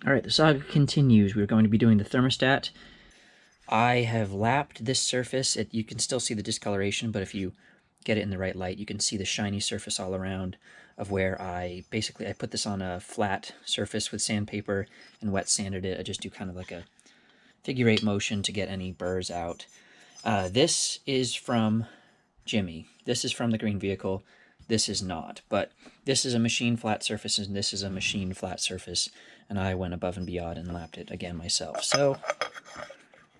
All right, the saga continues. We're going to be doing the thermostat. I have lapped this surface. You can still see the discoloration, but if you get it in the right light, you can see the shiny surface all around of where I put this on a flat surface with sandpaper and wet sanded it. I just do kind of like a figure 8 motion to get any burrs out. This is from Jimmy. This is from the green vehicle. This is not, but this is a machine flat surface and this is a machine flat surface, and I went above and beyond and lapped it again myself. So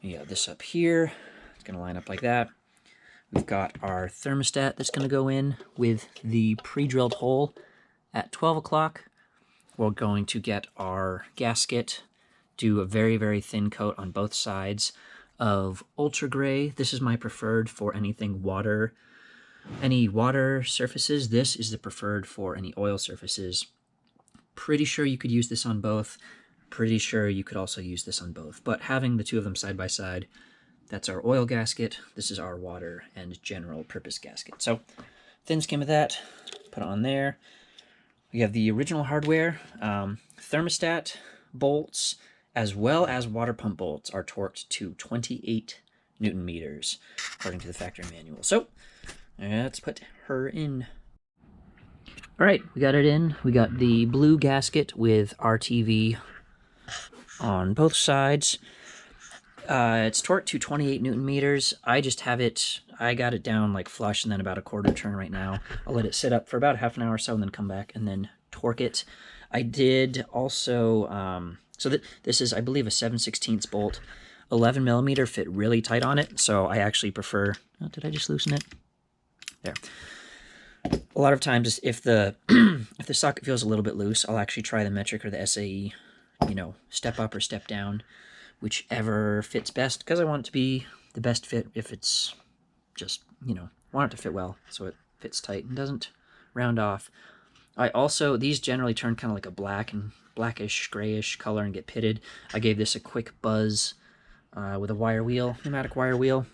you have this up here. It's going to line up like that. We've got our thermostat that's going to go in with the pre-drilled hole at 12 o'clock. We're going to get our gasket, do a very, very thin coat on both sides of ultra gray. This is my preferred for anything water. Any water surfaces, this is the preferred for any oil surfaces. Pretty sure you could use this on both. Pretty sure you could also use this on both. But having the two of them side by side, that's our oil gasket. This is our water and general purpose gasket. So thin skim of that, put it on there. We have the original hardware, thermostat bolts, as well as water pump bolts are torqued to 28 Newton meters, according to the factory manual. So let's put her in. All right, we got it in. We got the blue gasket with RTV on both sides. It's torqued to 28 Newton meters. I just have it, I got it down like flush and then about a quarter turn right now. I'll let it sit up for about half an hour or so and then come back and then torque it. I did also, this is, I believe, a 7/16 bolt. 11 millimeter fit really tight on it, so I actually prefer, oh, did I just loosen it? There. A lot of times, if the if the socket feels a little bit loose, I'll actually try the metric or the SAE, step up or step down, whichever fits best, because I want it to be the best fit if it's just, want it to fit well, so it fits tight and doesn't round off. These generally turn kind of like a blackish, grayish color and get pitted. I gave this a quick buzz with a wire wheel, pneumatic wire wheel,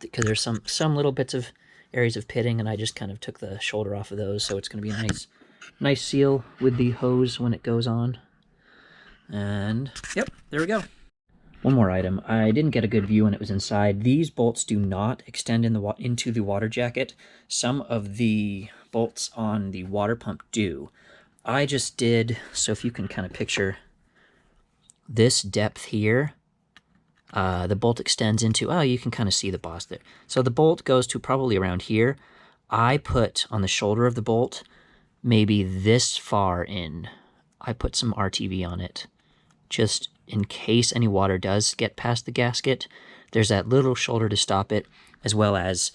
because there's some little bits of areas of pitting, and I just kind of took the shoulder off of those, so it's going to be a nice seal with the hose when it goes on. And yep, there we go. One more item. I didn't get a good view when it was inside. These bolts do not extend into the water jacket. Some of the bolts on the water pump do. I just did, so if you can kind of picture this depth here, the bolt extends into, you can kind of see the boss there. So the bolt goes to probably around here. I put on the shoulder of the bolt, maybe this far in, I put some RTV on it, just in case any water does get past the gasket. There's that little shoulder to stop it, as well as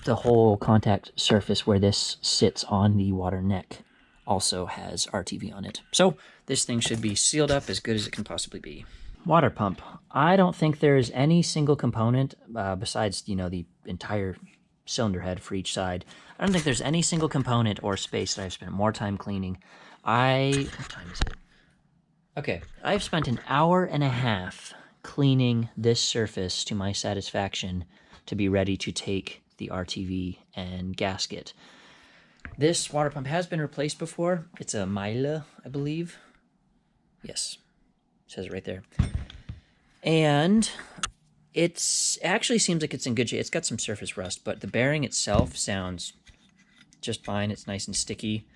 the whole contact surface where this sits on the water neck also has RTV on it. So this thing should be sealed up as good as it can possibly be. Water pump. I don't think there's any single component besides, the entire cylinder head for each side. I don't think there's any single component or space that I've spent more time cleaning. What time is it? Okay, I've spent an hour and a half cleaning this surface to my satisfaction to be ready to take the RTV and gasket. This water pump has been replaced before. It's a Miele, I believe. Yes, it says it right there. And it actually seems like it's in good shape. It's got some surface rust, but the bearing itself sounds just fine. It's nice and sticky.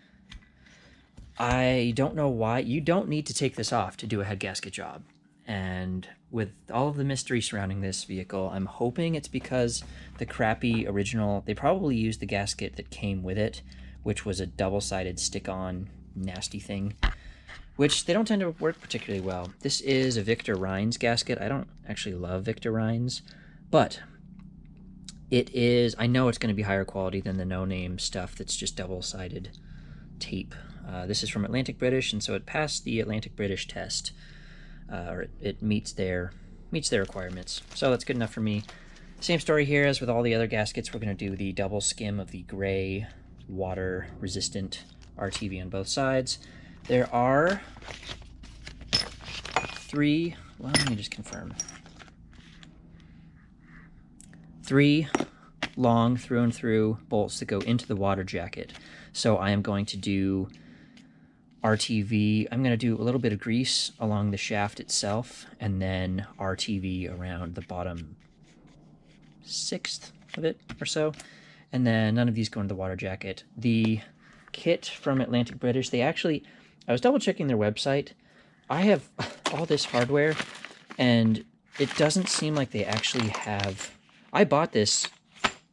I don't know why. You don't need to take this off to do a head gasket job. And with all of the mystery surrounding this vehicle, I'm hoping it's because the crappy original, they probably used the gasket that came with it, which was a double-sided stick-on nasty thing, which they don't tend to work particularly well. This is a Victor Rines gasket. I don't actually love Victor Rines, but I know it's going to be higher quality than the no-name stuff that's just double-sided tape. This is from Atlantic British, and so it passed the Atlantic British test, or it meets their requirements. So that's good enough for me. Same story here as with all the other gaskets. We're going to do the double skim of the gray water-resistant RTV on both sides. There are three, well, let me just confirm. 3 long through and through bolts that go into the water jacket. So I am going to do RTV. I'm going to do a little bit of grease along the shaft itself, and then RTV around the bottom sixth of it or so. And then none of these go into the water jacket. The kit from Atlantic British, they actually, I was double checking their website. I have all this hardware, and it doesn't seem like they actually have... I bought this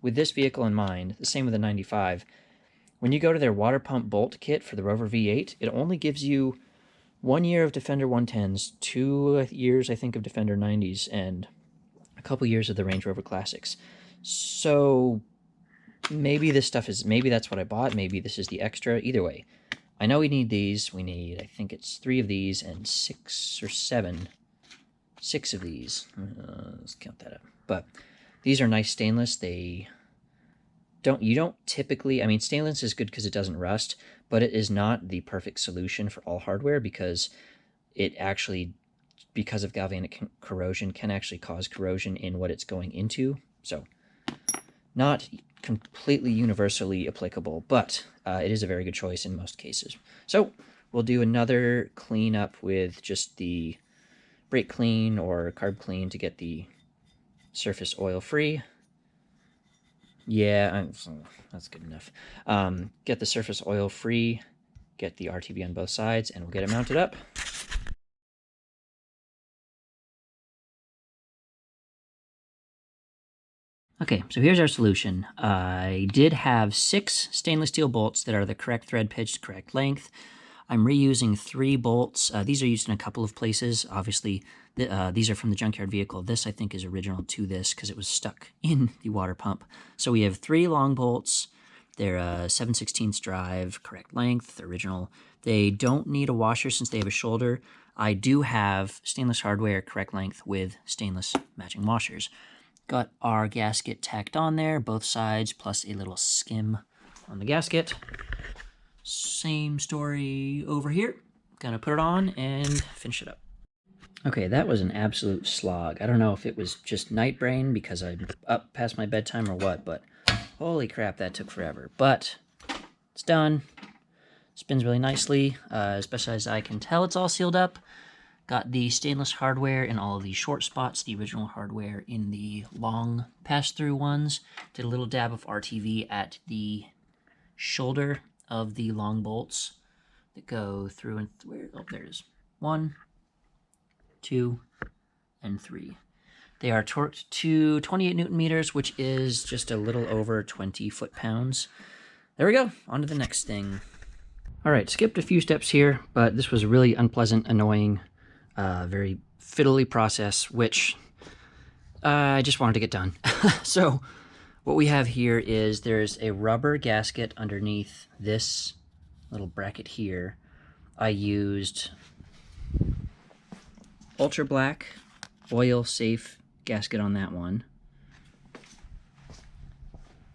with this vehicle in mind, the same with the 95. When you go to their water pump bolt kit for the Rover V8, it only gives you 1 year of Defender 110s, 2 years, I think, of Defender 90s, and a couple years of the Range Rover Classics. So maybe this stuff is... maybe that's what I bought. Maybe this is the extra. Either way, I know we need these. We need, I think it's 3 of these and 6 or 7. 6 of these. Let's count that up. But these are nice stainless. They... you don't typically, I mean, stainless is good because it doesn't rust, but it is not the perfect solution for all hardware because it actually, because of galvanic corrosion, can actually cause corrosion in what it's going into. So, not completely universally applicable, but it is a very good choice in most cases. So, we'll do another cleanup with just the brake clean or carb clean to get the surface oil free. Yeah, that's good enough. Get the surface oil free, get the RTV on both sides, and we'll get it mounted up. Okay, so here's our solution. I did have 6 stainless steel bolts that are the correct thread pitch, correct length. I'm reusing 3 bolts. These are used in a couple of places. Obviously, these are from the junkyard vehicle. This, I think, is original to this because it was stuck in the water pump. So we have 3 long bolts. They're 7/16 drive, correct length, original. They don't need a washer since they have a shoulder. I do have stainless hardware, correct length, with stainless matching washers. Got our gasket tacked on there, both sides, plus a little skim on the gasket. Same story over here. Gonna put it on and finish it up. Okay, that was an absolute slog. I don't know if it was just night brain because I'm up past my bedtime or what, but holy crap, that took forever. But it's done. Spins really nicely. As best as I can tell, it's all sealed up. Got the stainless hardware in all of the short spots, the original hardware in the long pass-through ones. Did a little dab of RTV at the shoulder of the long bolts that go through and where? Oh, there it is. 1, 2, and 3. They are torqued to 28 Newton meters, which is just a little over 20 foot-pounds. There we go. On to the next thing. All right, skipped a few steps here, but this was a really unpleasant, annoying, very fiddly process, which I just wanted to get done. So what we have here is there's a rubber gasket underneath this little bracket here. I used ultra black oil safe gasket on that one.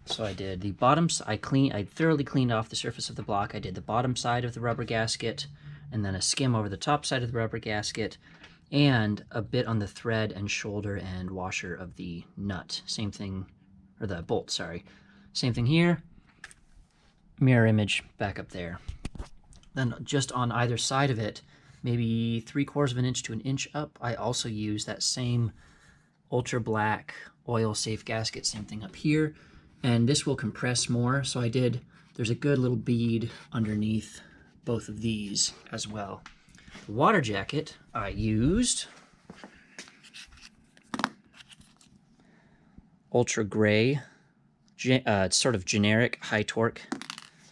So I did the bottom, I thoroughly cleaned off the surface of the block. I did the bottom side of the rubber gasket, and then a skim over the top side of the rubber gasket, and a bit on the thread and shoulder and washer of the nut. Same thing, or the bolt, sorry. Same thing here. Mirror image back up there. Then just on either side of it, maybe 3/4 of an inch to an inch up, I also use that same ultra black oil safe gasket. Same thing up here. And this will compress more, so there's a good little bead underneath both of these as well. The water jacket, I used ultra gray, sort of generic high torque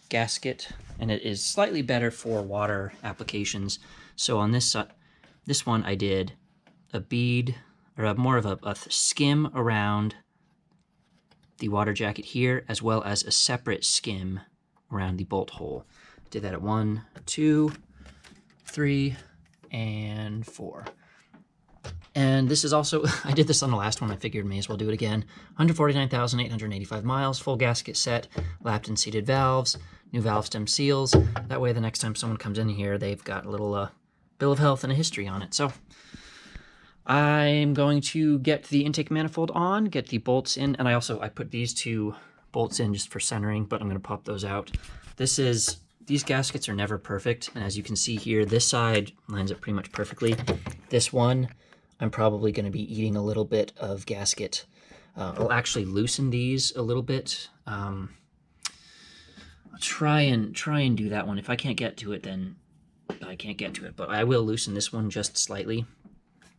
gasket, and it is slightly better for water applications. So on this one I did a bead, or more of a skim around the water jacket here, as well as a separate skim around the bolt hole. Did that at 1, 2, 3, and 4. And this is also, I did this on the last one, I figured may as well do it again. 149,885 miles, full gasket set, lapped and seated valves, new valve stem seals. That way the next time someone comes in here, they've got a little bill of health and a history on it. So I'm going to get the intake manifold on, get the bolts in, and I put these 2 bolts in just for centering, but I'm going to pop those out. This is these gaskets are never perfect, and as you can see here, this side lines up pretty much perfectly. This one, I'm probably going to be eating a little bit of gasket. I'll actually loosen these a little bit. I'll try and do that one. If I can't get to it, then I can't get to it, but I will loosen this one just slightly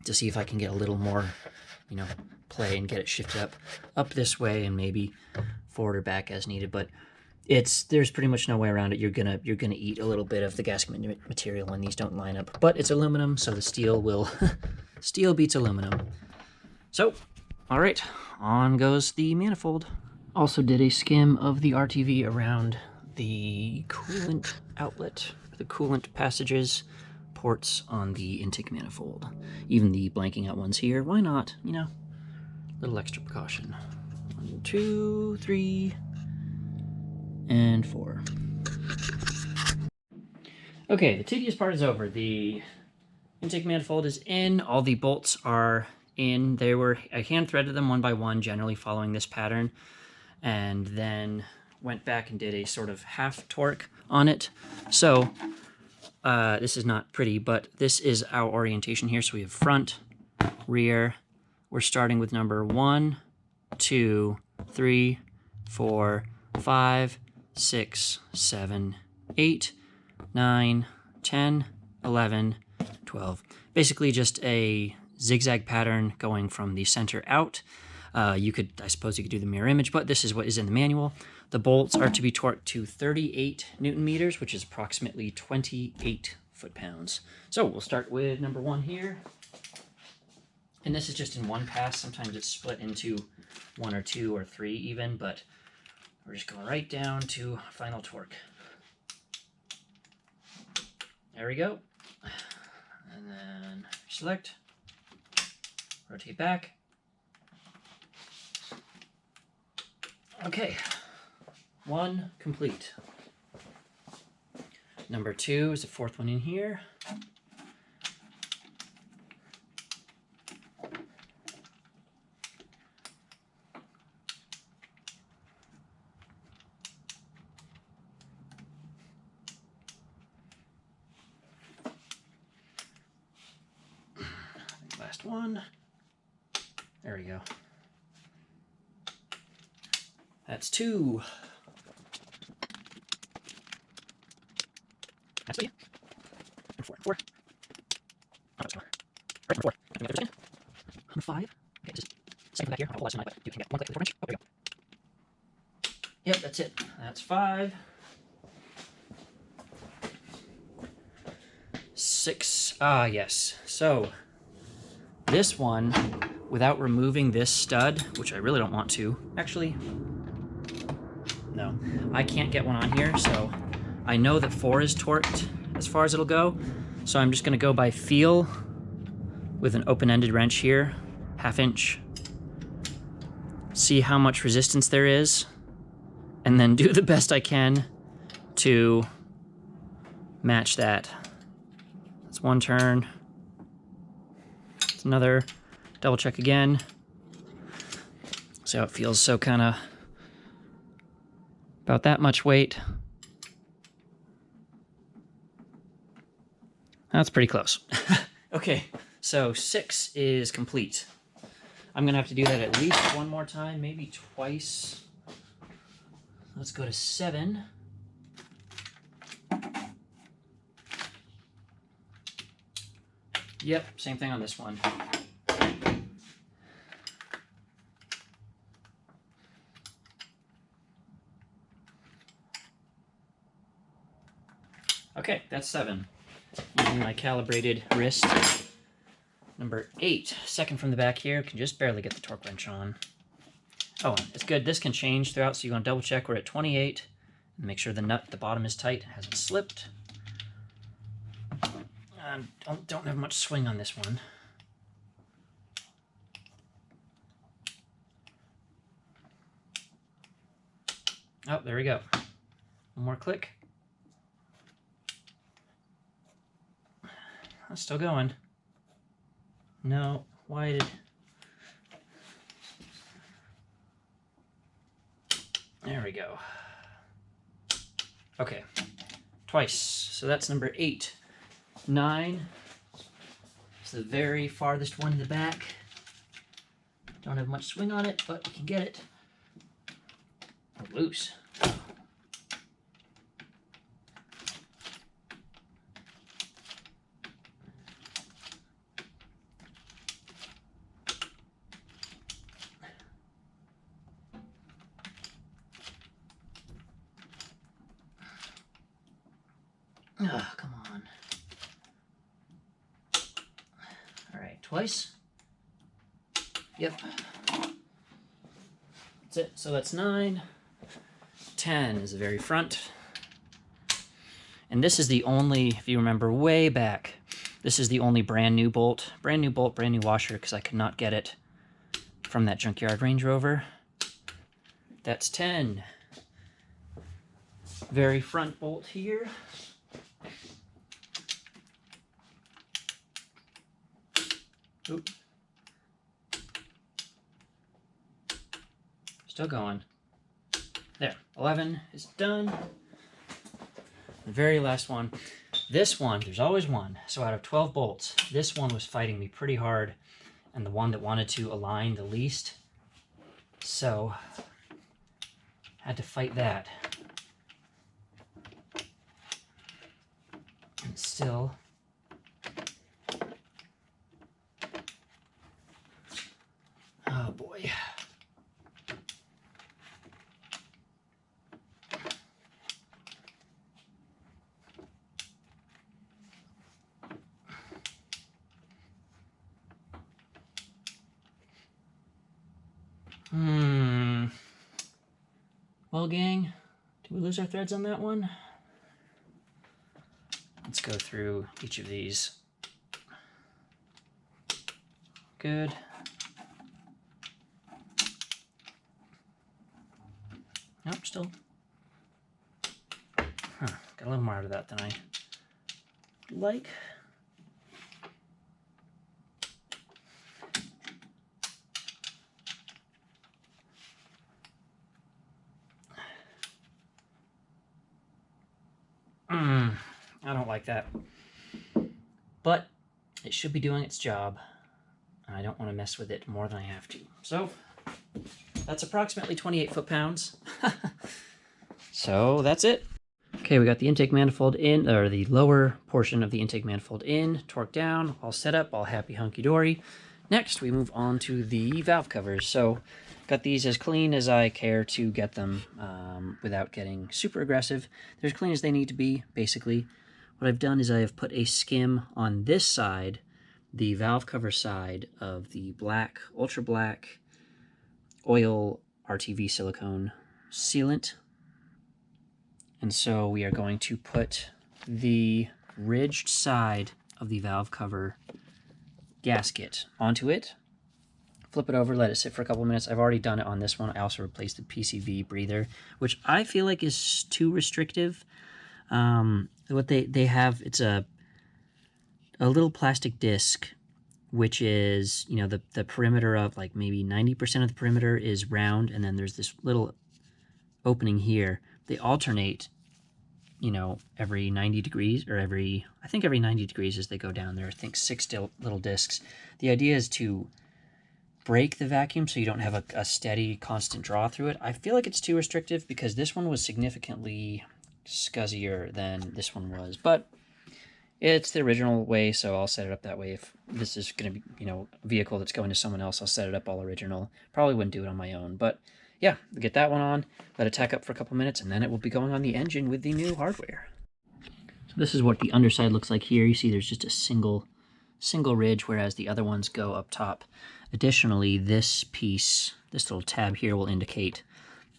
to see if I can get a little more, you know, play and get it shifted up this way and maybe forward or back as needed. But there's pretty much no way around it. You're gonna eat a little bit of the gasket material when these don't line up. But it's aluminum, so the steel will steel beats aluminum. So, all right, on goes the manifold. Also did a skim of the RTV around the coolant outlet, the coolant passages, ports on the intake manifold. Even the blanking out ones here. Why not? You know, a little extra precaution. 1, 2, 3, and 4. Okay, the tedious part is over. The intake manifold is in. All the bolts are in. I hand threaded them one by one, generally following this pattern, and then went back and did a sort of half torque on it. So this is not pretty, but this is our orientation here. So we have front, rear. We're starting with number 1, 2, 3, 4, 5, 6, 7, 8, 9, 10, 11, 12. Basically just a zigzag pattern going from the center out. I suppose you could do the mirror image, but this is what is in the manual. The bolts are to be torqued to 38 Newton meters, which is approximately 28 foot-pounds. So we'll start with number 1 here. And this is just in one pass. Sometimes it's split into 1 or 2 or 3 even, but we're just going right down to final torque. There we go. And then select, rotate back. Okay, 1 complete. Number 2 is the 4th one in here. Last one. There we go. That's 2. That's 3. And 4. 4. Oh, that's 4. Right, number 4. Can we get those again? Number 5. Okay, just second back here. I'll pull this in my butt. You can get 1 click with the 4 inch. Oh, there we go. Yep, that's it. That's 5. 6. Ah, yes. So, this one, without removing this stud, which I really don't want to, actually, no, I can't get one on here, so I know that 4 is torqued as far as it'll go, so I'm just going to go by feel with an open-ended wrench here, 1/2 inch, see how much resistance there is, and then do the best I can to match that. That's 1 turn. That's another. Double check again. See how it feels. So kind of about that much weight. That's pretty close. Okay, so 6 is complete. I'm gonna have to do that at least 1 more time, maybe twice. Let's go to 7. Yep, same thing on this one. Okay, that's 7. Using my calibrated wrist. Number 8, second from the back here, can just barely get the torque wrench on. Oh, it's good. This can change throughout, so you want to double check. We're at 28. And make sure the nut at the bottom is tight, hasn't slipped. Don't have much swing on this one. Oh, there we go. 1 more click. That's still going. No, why did... There we go. Okay, twice. So that's number 8. 9 is the very farthest one in the back. Don't have much swing on it, but we can get it. Oh, loose. Oh, come on. All right, twice. Yep. That's it. So that's 9. 10 is the very front. And this is the only, if you remember way back, this is the only brand new bolt, brand new washer, because I could not get it from that junkyard Range Rover. That's 10. Very front bolt here. Oop. Still going. There, 11 is done. The very last one. This one, there's always one. So out of 12 bolts, this one was fighting me pretty hard, and the one that wanted to align the least. So, had to fight that. And still, oh boy. Well, gang, did we lose our threads on that one? Let's go through each of these. Good. Nope, still. Got a little more out of that than I like. I don't like that. But it should be doing its job. And I don't want to mess with it more than I have to. So that's approximately 28 foot-pounds. So that's it. Okay, we got the intake manifold in, or the lower portion of the intake manifold in, torqued down, all set up, all happy hunky-dory. Next, we move on to the valve covers. So got these as clean as I care to get them without getting super aggressive. They're as clean as they need to be, basically. What I've done is I have put a skim on this side, the valve cover side of the black, ultra black oil RTV silicone sealant. And so we are going to put the ridged side of the valve cover gasket onto it. Flip it over, let it sit for a couple minutes. I've already done it on this one. I also replaced the PCV breather, which I feel like is too restrictive. What they have, it's a little plastic disc, which is, you know, the perimeter of like maybe 90% of the perimeter is round, and then there's this little opening here. They alternate, you know, every 90 degrees, or I think every 90 degrees as they go down. There are, I think, 6 little discs. The idea is to break the vacuum so you don't have a steady, constant draw through it. I feel like it's too restrictive because this one was significantly scuzzier than this one was, but it's the original way, so I'll set it up that way. If this is going to be, you know, a vehicle that's going to someone else, I'll set it up all original. Probably wouldn't do it on my own, but yeah, we'll get that one on, let it tack up for a couple minutes, and then it will be going on the engine with the new hardware. So this is what the underside looks like here. You see there's just a single ridge, whereas the other ones go up top. Additionally, this piece, this little tab here, will indicate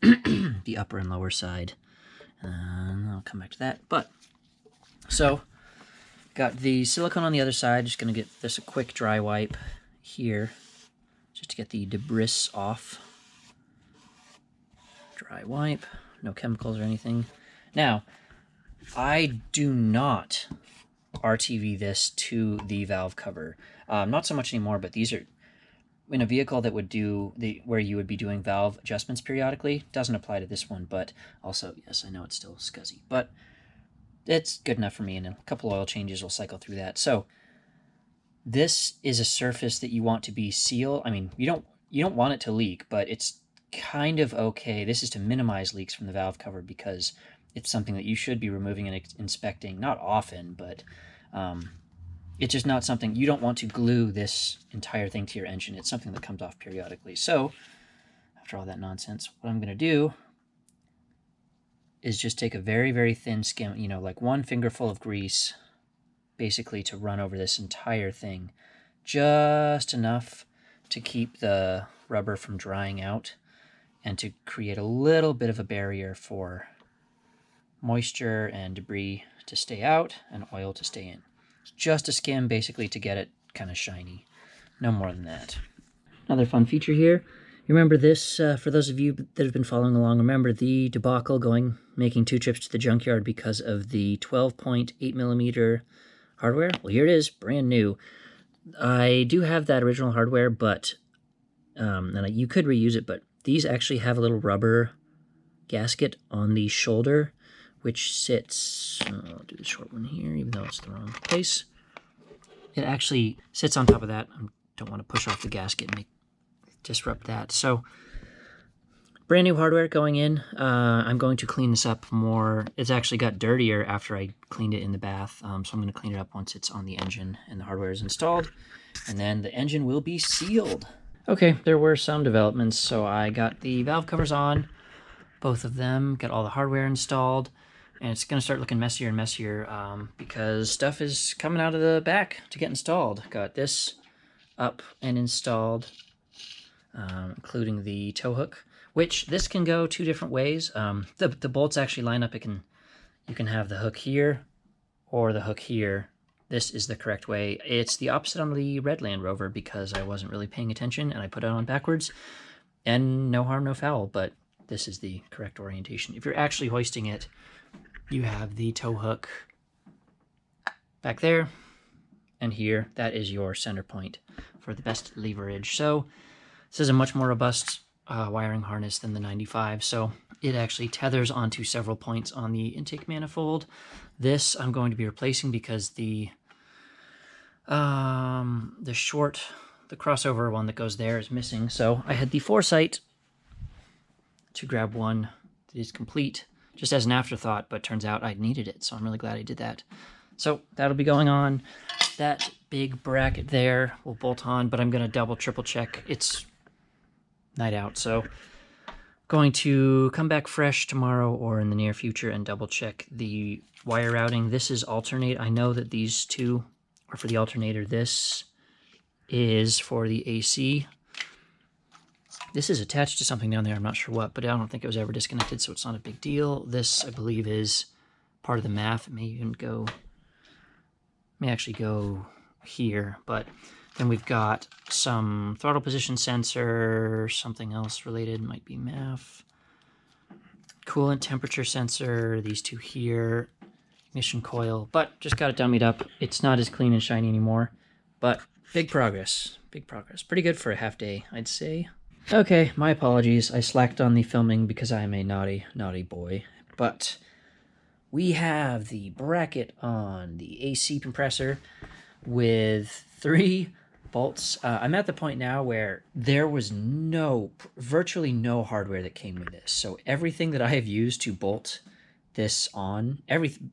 the upper and lower side. I'll come back to that. But, so, got the silicone on the other side. Just going to get this a quick dry wipe here, just to get the debris off. Dry wipe, no chemicals or anything. Now, I do not RTV this to the valve cover. Not so much anymore, but these are in a vehicle that would do where you would be doing valve adjustments periodically. Doesn't apply to this one, but also, yes, I know it's still scuzzy, but it's good enough for me, and a couple oil changes will cycle through that. So this is a surface that you want to be sealed. I mean, you don't want it to leak, but it's kind of okay. This is to minimize leaks from the valve cover because it's something that you should be removing and inspecting, not often, but it's just not something, you don't want to glue this entire thing to your engine. It's something that comes off periodically. So after all that nonsense, what I'm going to do is just take a very, very thin skim, you know, like one fingerful of grease, basically to run over this entire thing. Just enough to keep the rubber from drying out and to create a little bit of a barrier for moisture and debris to stay out and oil to stay in. Just a skim, basically, to get it kind of shiny. No more than that. Another fun feature here. You remember this, for those of you that have been following along, remember the debacle making 2 trips to the junkyard because of the 12.8mm hardware? Well, here it is, brand new. I do have that original hardware, but you could reuse it, but these actually have a little rubber gasket on the shoulder, which sits, I'll do the short one here, even though it's the wrong place. It actually sits on top of that. I don't want to push off the gasket and disrupt that. So, brand new hardware going in. I'm going to clean this up more. It's actually got dirtier after I cleaned it in the bath, so I'm going to clean it up once it's on the engine and the hardware is installed, and then the engine will be sealed. Okay, there were some developments, so I got the valve covers on, both of them, got all the hardware installed, and it's going to start looking messier and messier because stuff is coming out of the back to get installed. Got this up and installed, including the tow hook, which this can go 2 different ways. The bolts actually line up. You can have the hook here or the hook here. This is the correct way. It's the opposite on the red Land Rover because I wasn't really paying attention and I put it on backwards. And no harm, no foul, but this is the correct orientation. If you're actually hoisting it, you have the tow hook back there and here. That is your center point for the best leverage. So this is a much more robust wiring harness than the 95, so it actually tethers onto several points on the intake manifold. This I'm going to be replacing because the crossover one that goes there is missing, so I had the foresight to grab one that is complete, just as an afterthought, but turns out I needed it, so I'm really glad I did that. So that'll be going on. That big bracket there will bolt on, but I'm going to double, triple check. It's night out, so going to come back fresh tomorrow or in the near future and double check the wire routing. This is alternate. I know that these 2 are for the alternator. This is for the AC. This is attached to something down there. I'm not sure what, but I don't think it was ever disconnected, so it's not a big deal. This, I believe, is part of the MAF. It may actually go here, but then we've got some throttle position sensor, something else related, might be MAF. Coolant temperature sensor, these 2 here, ignition coil, but just got it dummied up. It's not as clean and shiny anymore, but big progress, big progress. Pretty good for a half day, I'd say. Okay, my apologies. I slacked on the filming because I am a naughty, naughty boy, but we have the bracket on the AC compressor with 3 bolts. I'm at the point now where there was virtually no hardware that came with this. So everything that I have used to bolt this on,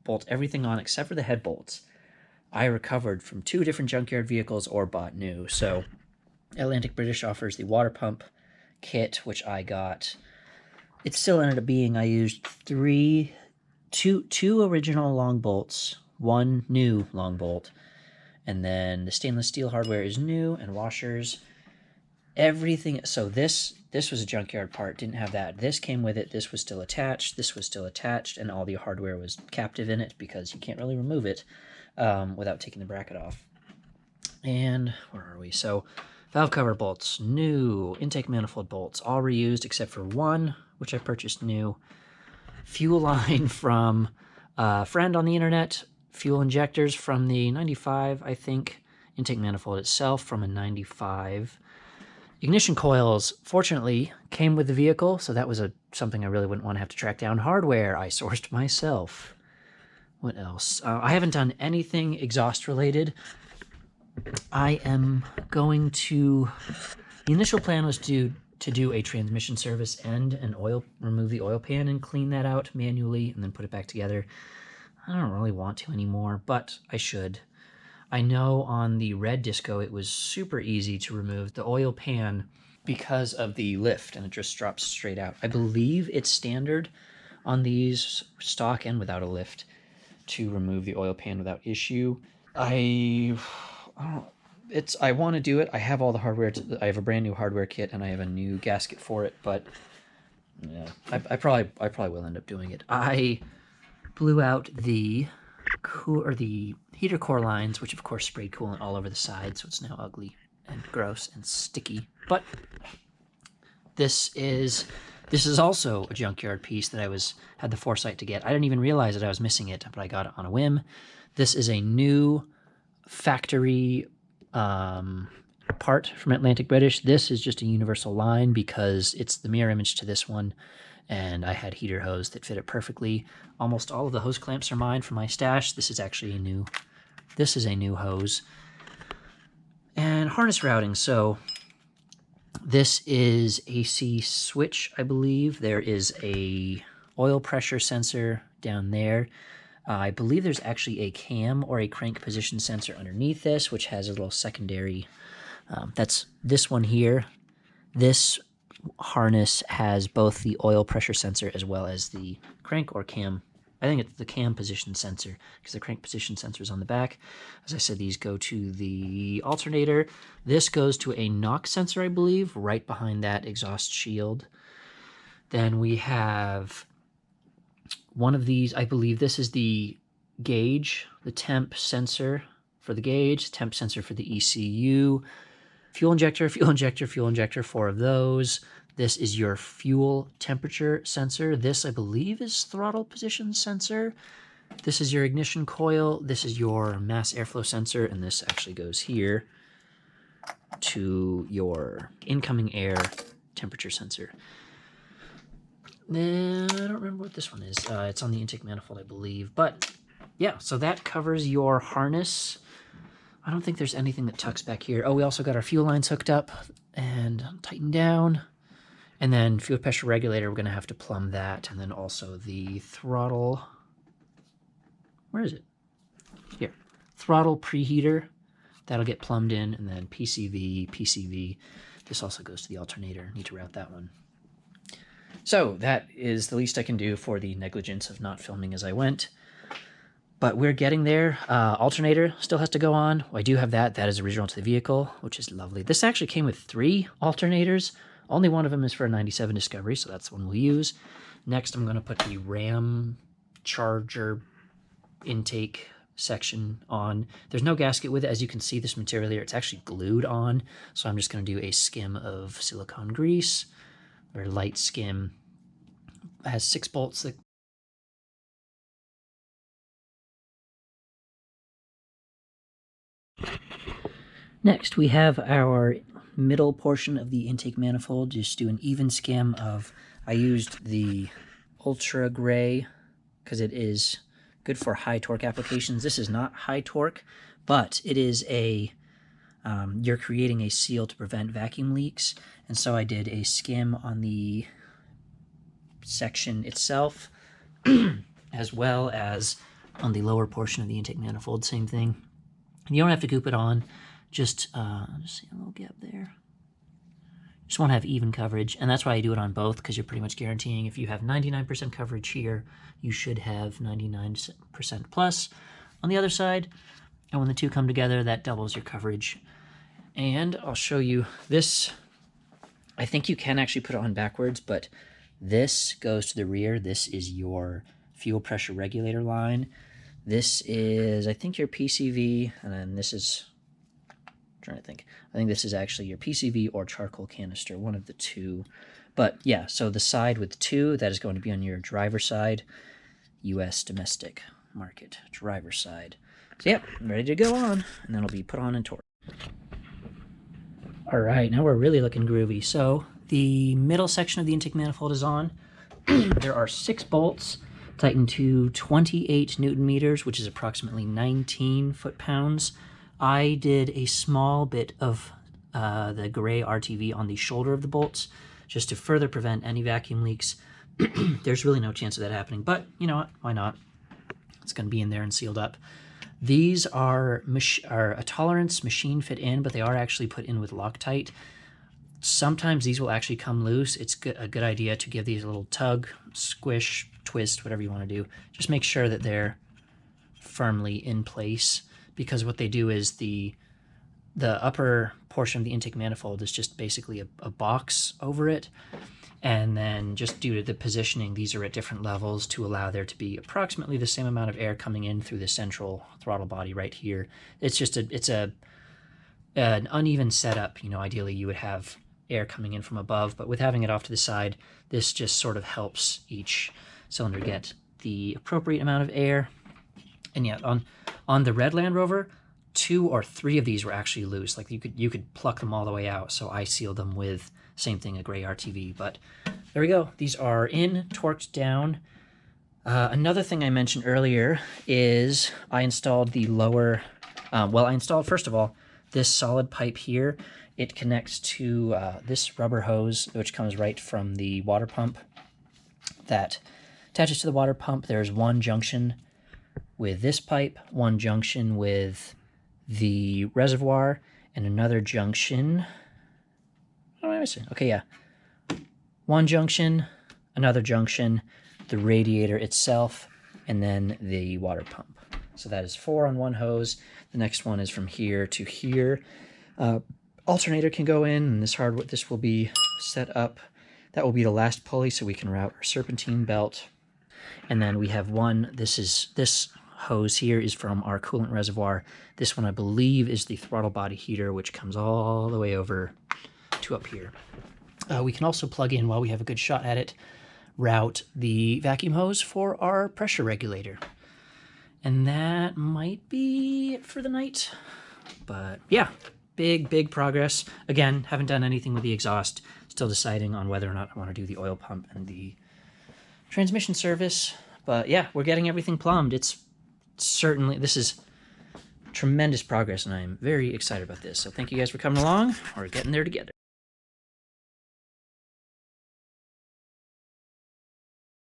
bolt everything on except for the head bolts, I recovered from 2 different junkyard vehicles or bought new. So Atlantic British offers the water pump kit, which I got. It still ended up being, I used two original long bolts, 1 new long bolt, and then the stainless steel hardware is new, and washers, everything. So this was a junkyard part, didn't have that. This came with it, this was still attached, this was still attached, and all the hardware was captive in it because you can't really remove it without taking the bracket off. And where are we? So valve cover bolts, new. Intake manifold bolts, all reused except for 1, which I purchased new. Fuel line from a friend on the internet. Fuel injectors from the 95, I think. Intake manifold itself from a 95. Ignition coils, fortunately, came with the vehicle, so that was something I really wouldn't want to have to track down. Hardware I sourced myself. What else? I haven't done anything exhaust related. I am going to... The initial plan was to do a transmission service and remove the oil pan and clean that out manually and then put it back together. I don't really want to anymore, but I should. I know on the red disco it was super easy to remove the oil pan because of the lift, and it just drops straight out. I believe it's standard on these, stock and without a lift, to remove the oil pan without issue. I want to do it. I have all the hardware. I have a brand new hardware kit and I have a new gasket for it, but yeah, I probably will end up doing it. I blew out the heater core lines, which of course sprayed coolant all over the side, so it's now ugly and gross and sticky. But this is also a junkyard piece that I had the foresight to get. I didn't even realize that I was missing it, but I got it on a whim. This is a new factory part from Atlantic British. This is just a universal line because it's the mirror image to this one, and I had heater hose that fit it perfectly. Almost all of the hose clamps are mine from my stash. This is actually a new hose. And harness routing. So this is AC switch, I believe. There is a oil pressure sensor down there. I believe there's actually a cam or a crank position sensor underneath this, which has a little secondary. That's this one here. This harness has both the oil pressure sensor as well as the crank or cam. I think it's the cam position sensor because the crank position sensor is on the back. As I said, these go to the alternator. This goes to a knock sensor, I believe, right behind that exhaust shield. Then we have one of these. I believe this is the gauge, the temp sensor for the gauge, temp sensor for the ECU, fuel injector, fuel injector, fuel injector, 4 of those. This is your fuel temperature sensor. This, I believe, is throttle position sensor. This is your ignition coil. This is your mass airflow sensor, and this actually goes here to your incoming air temperature sensor. Then I don't remember what this one is. It's on the intake manifold, I believe. But yeah, so that covers your harness. I don't think there's anything that tucks back here. Oh, we also got our fuel lines hooked up and tightened down. And then fuel pressure regulator, we're going to have to plumb that. And then also the throttle. Where is it? Here. Throttle preheater. That'll get plumbed in. And then PCV. This also goes to the alternator. Need to route that one. So that is the least I can do for the negligence of not filming as I went. But we're getting there. Alternator still has to go on. I do have that. That is original to the vehicle, which is lovely. This actually came with 3 alternators. Only one of them is for a 97 Discovery, so that's the one we'll use. Next, I'm going to put the RAM charger intake section on. There's no gasket with it. As you can see, this material here, it's actually glued on. So I'm just going to do a skim of silicone grease, or light skim. It has 6 bolts that Next, we have our middle portion of the intake manifold. Just do an even skim of, I used the ultra gray because it is good for high torque applications. This is not high torque, but it is you're creating a seal to prevent vacuum leaks. And so I did a skim on the section itself, as well as on the lower portion of the intake manifold, same thing. And you don't have to goop it on. Just see a little gap there. Just want to have even coverage, and that's why I do it on both, because you're pretty much guaranteeing if you have 99% coverage here, you should have 99% plus on the other side. And when the two come together, that doubles your coverage. And I'll show you this. I think you can actually put it on backwards, but this goes to the rear. This is your fuel pressure regulator line. This is, I think, your PCV, and then this is, trying to think. I think this is actually your PCV or charcoal canister, one of the two. But yeah, so the side with 2, that is going to be on your driver's side, U.S. domestic market, driver's side. So yeah, I'm ready to go on, and then it'll be put on and torqued. All right, now we're really looking groovy. So the middle section of the intake manifold is on. There are 6 bolts tightened to 28 Newton meters, which is approximately 19 foot-pounds. I did a small bit of the gray RTV on the shoulder of the bolts just to further prevent any vacuum leaks. There's really no chance of that happening, but you know what? Why not? It's going to be in there and sealed up. These are a tolerance machine fit in, but they are actually put in with Loctite. Sometimes these will actually come loose. It's a good idea to give these a little tug, squish, twist, whatever you want to do. Just make sure that they're firmly in place, because what they do is the upper portion of the intake manifold is just basically a box over it. And then just due to the positioning, these are at different levels to allow there to be approximately the same amount of air coming in through the central throttle body right here. It's just an uneven setup. You know, ideally you would have air coming in from above, but with having it off to the side, this just sort of helps each cylinder get the appropriate amount of air. And yeah, on the red Land Rover, 2 or 3 of these were actually loose. Like you could pluck them all the way out, so I sealed them with same thing, a gray RTV. But there we go. These are in, torqued down. Another thing I mentioned earlier is I installed the lower, I installed, first of all, this solid pipe here. It connects to this rubber hose, which comes right from the water pump that attaches to the water pump. There's one junction with this pipe, one junction with the reservoir, and another junction. What am I missing? Okay, yeah. One junction, another junction, the radiator itself, and then the water pump. So that is 4 on one hose. The next one is from here to here. Alternator can go in, and this will be set up. That will be the last pulley, so we can route our serpentine belt. And then we have one. This hose here is from our coolant reservoir. This one, I believe, is the throttle body heater, which comes all the way over to up here. We can also plug in, while we have a good shot at it, route the vacuum hose for our pressure regulator. And that might be it for the night. But yeah, big progress. Again, haven't done anything with the exhaust. Still deciding on whether or not I want to do the oil pump and the transmission service. But yeah, we're getting everything plumbed. This is tremendous progress, and I'm very excited about this. So thank you guys for coming along. We're getting there together.